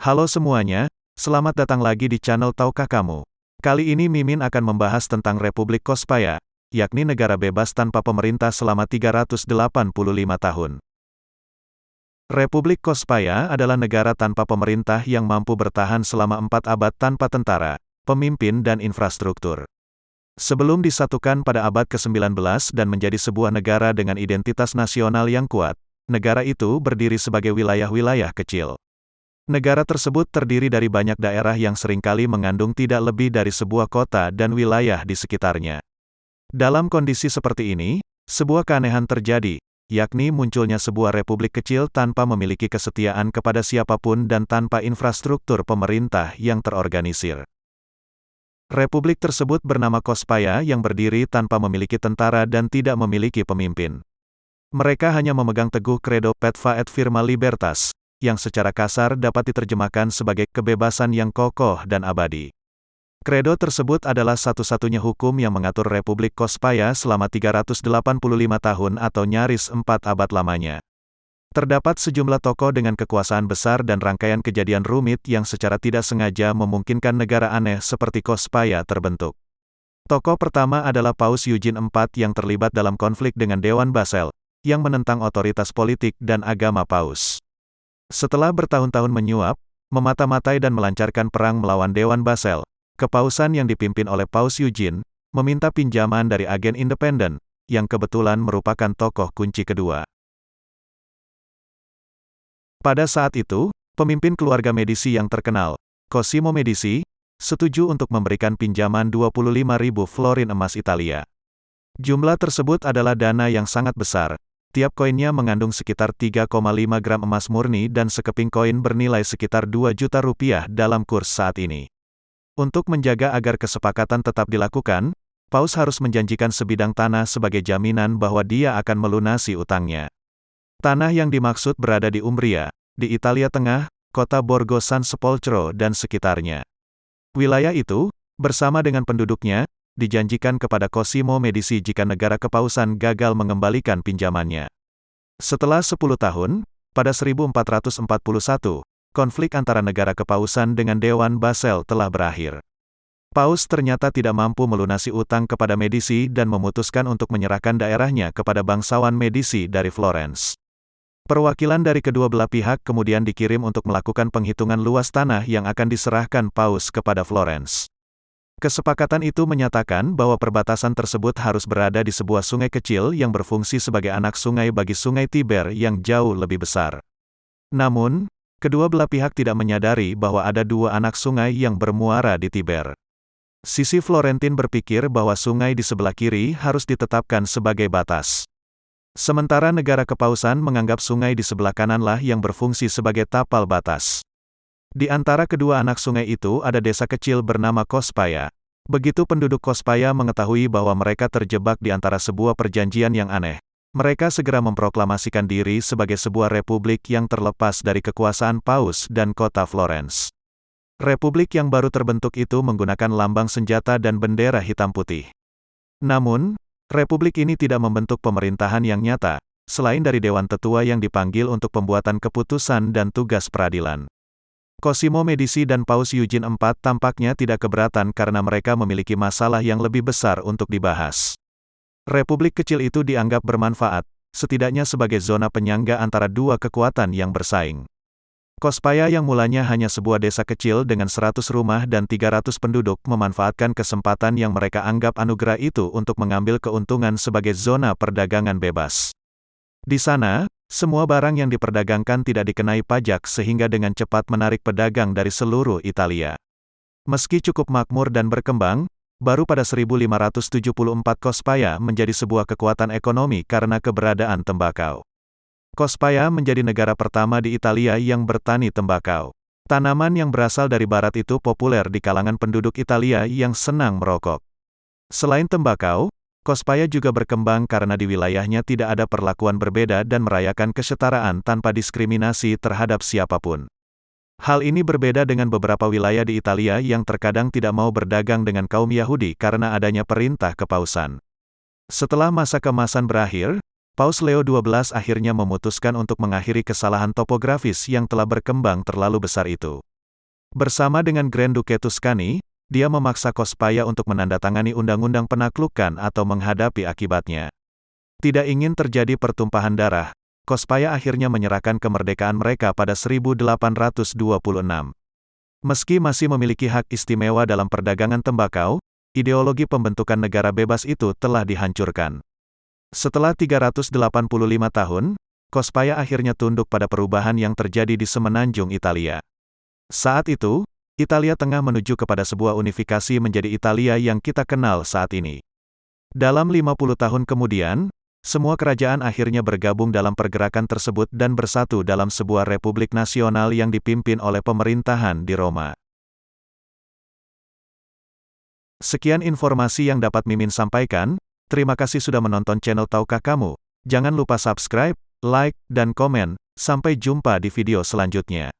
Halo semuanya, selamat datang lagi di channel Tahukah Kamu? Kali ini Mimin akan membahas tentang Republik Kospaya, yakni negara bebas tanpa pemerintah selama 385 tahun. Republik Kospaya adalah negara tanpa pemerintah yang mampu bertahan selama 4 abad tanpa tentara, pemimpin dan infrastruktur. Sebelum disatukan pada abad ke-19 dan menjadi sebuah negara dengan identitas nasional yang kuat, negara itu berdiri sebagai wilayah-wilayah kecil. Negara tersebut terdiri dari banyak daerah yang seringkali mengandung tidak lebih dari sebuah kota dan wilayah di sekitarnya. Dalam kondisi seperti ini, sebuah keanehan terjadi, yakni munculnya sebuah republik kecil tanpa memiliki kesetiaan kepada siapapun dan tanpa infrastruktur pemerintah yang terorganisir. Republik tersebut bernama Kospaya yang berdiri tanpa memiliki tentara dan tidak memiliki pemimpin. Mereka hanya memegang teguh kredo Patva et Firma Libertas, yang secara kasar dapat diterjemahkan sebagai kebebasan yang kokoh dan abadi. Kredo tersebut adalah satu-satunya hukum yang mengatur Republik Kospaya selama 385 tahun atau nyaris 4 abad lamanya. Terdapat sejumlah tokoh dengan kekuasaan besar dan rangkaian kejadian rumit yang secara tidak sengaja memungkinkan negara aneh seperti Kospaya terbentuk. Tokoh pertama adalah Paus Eugene IV yang terlibat dalam konflik dengan Dewan Basel, yang menentang otoritas politik dan agama Paus. Setelah bertahun-tahun menyuap, memata-matai dan melancarkan perang melawan Dewan Basel, kepausan yang dipimpin oleh Paus Eugene, meminta pinjaman dari agen independen, yang kebetulan merupakan tokoh kunci kedua. Pada saat itu, pemimpin keluarga Medici yang terkenal, Cosimo Medici, setuju untuk memberikan pinjaman 25.000 florin emas Italia. Jumlah tersebut adalah dana yang sangat besar. Tiap koinnya mengandung sekitar 3,5 gram emas murni dan sekeping koin bernilai sekitar 2 juta rupiah dalam kurs saat ini. Untuk menjaga agar kesepakatan tetap dilakukan, Paus harus menjanjikan sebidang tanah sebagai jaminan bahwa dia akan melunasi utangnya. Tanah yang dimaksud berada di Umbria, di Italia Tengah, kota Borgo San Sepolcro dan sekitarnya. Wilayah itu, bersama dengan penduduknya, dijanjikan kepada Cosimo Medici jika negara kepausan gagal mengembalikan pinjamannya. Setelah 10 tahun, pada 1441, konflik antara negara kepausan dengan Dewan Basel telah berakhir. Paus ternyata tidak mampu melunasi utang kepada Medici dan memutuskan untuk menyerahkan daerahnya kepada bangsawan Medici dari Florence. Perwakilan dari kedua belah pihak kemudian dikirim untuk melakukan penghitungan luas tanah yang akan diserahkan Paus kepada Florence. Kesepakatan itu menyatakan bahwa perbatasan tersebut harus berada di sebuah sungai kecil yang berfungsi sebagai anak sungai bagi sungai Tiber yang jauh lebih besar. Namun, kedua belah pihak tidak menyadari bahwa ada dua anak sungai yang bermuara di Tiber. Sisi Florentin berpikir bahwa sungai di sebelah kiri harus ditetapkan sebagai batas. Sementara negara kepausan menganggap sungai di sebelah kananlah yang berfungsi sebagai tapal batas. Di antara kedua anak sungai itu ada desa kecil bernama Kospaya. Begitu penduduk Kospaya mengetahui bahwa mereka terjebak di antara sebuah perjanjian yang aneh, mereka segera memproklamasikan diri sebagai sebuah republik yang terlepas dari kekuasaan Paus dan kota Florence. Republik yang baru terbentuk itu menggunakan lambang senjata dan bendera hitam putih. Namun, republik ini tidak membentuk pemerintahan yang nyata, selain dari Dewan Tetua yang dipanggil untuk pembuatan keputusan dan tugas peradilan. Cosimo Medici dan Paus Eugene IV tampaknya tidak keberatan karena mereka memiliki masalah yang lebih besar untuk dibahas. Republik kecil itu dianggap bermanfaat, setidaknya sebagai zona penyangga antara dua kekuatan yang bersaing. Kospaya yang mulanya hanya sebuah desa kecil dengan 100 rumah dan 300 penduduk memanfaatkan kesempatan yang mereka anggap anugerah itu untuk mengambil keuntungan sebagai zona perdagangan bebas. Di sana, semua barang yang diperdagangkan tidak dikenai pajak sehingga dengan cepat menarik pedagang dari seluruh Italia. Meski cukup makmur dan berkembang, baru pada 1574 Kospaya menjadi sebuah kekuatan ekonomi karena keberadaan tembakau. Kospaya menjadi negara pertama di Italia yang bertani tembakau. Tanaman yang berasal dari barat itu populer di kalangan penduduk Italia yang senang merokok. Selain tembakau, Kospaya juga berkembang karena di wilayahnya tidak ada perlakuan berbeda dan merayakan kesetaraan tanpa diskriminasi terhadap siapapun. Hal ini berbeda dengan beberapa wilayah di Italia yang terkadang tidak mau berdagang dengan kaum Yahudi karena adanya perintah kepausan. Setelah masa keemasan berakhir, Paus Leo XII akhirnya memutuskan untuk mengakhiri kesalahan topografis yang telah berkembang terlalu besar itu. Bersama dengan Grand Duke Tuscany, dia memaksa Cospaya untuk menandatangani undang-undang penaklukan atau menghadapi akibatnya. Tidak ingin terjadi pertumpahan darah, Cospaya akhirnya menyerahkan kemerdekaan mereka pada 1826. Meski masih memiliki hak istimewa dalam perdagangan tembakau, ideologi pembentukan negara bebas itu telah dihancurkan. Setelah 385 tahun, Cospaya akhirnya tunduk pada perubahan yang terjadi di semenanjung Italia. Saat itu, Italia tengah menuju kepada sebuah unifikasi menjadi Italia yang kita kenal saat ini. Dalam 50 tahun kemudian, semua kerajaan akhirnya bergabung dalam pergerakan tersebut dan bersatu dalam sebuah republik nasional yang dipimpin oleh pemerintahan di Roma. Sekian informasi yang dapat Mimin sampaikan, terima kasih sudah menonton channel Tahukah Kamu. Jangan lupa subscribe, like, dan komen. Sampai jumpa di video selanjutnya.